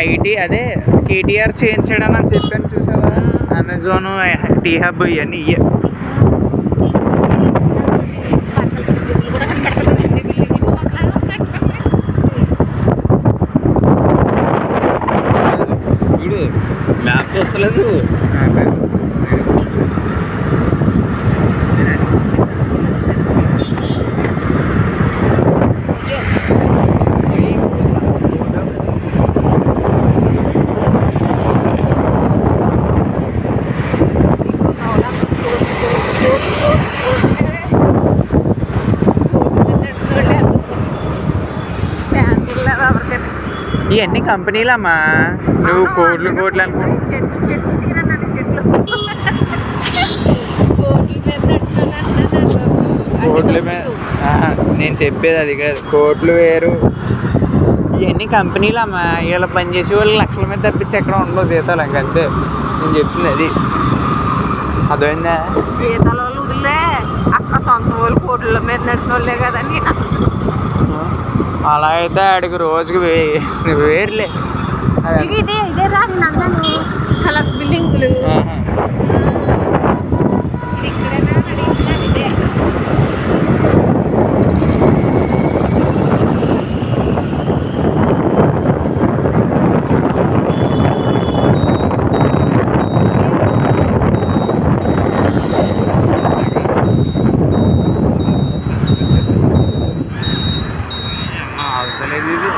IT అదే కేటీఆర్ చేయించాడని అని చెప్పాను చూసావా, అమెజాన్, టీ హబ్ ఇవన్నీ ఇవే. చూడు మ్యాప్స్ వస్తలేదు. ఇవన్నీ కంపెనీలమ్మా, నువ్వు కోట్లు కోట్లు అనుకుంటా. కోట్ల మీద నేను చెప్పేది అది కాదు, కోట్లు వేరు. ఇవన్నీ కంపెనీలమ్మా, ఇలా పనిచేసే వాళ్ళు లక్షల మీద తప్పించి ఎక్కడ ఉండవు జీతాలు, ఇంకంతే. నేను చెప్తుంది అది, అర్థమైందా? జీతాల వాళ్ళు వదిలే అక్కడ సొంత వాళ్ళు కోట్ల మీద నడిచిన వాళ్ళే కదండి. అలా అయితే ఆడికి రోజుకి వేరులే. ఇదే రాదు నందను కలర్స్ బిల్డింగులు. అవసరం లేదు ఇది.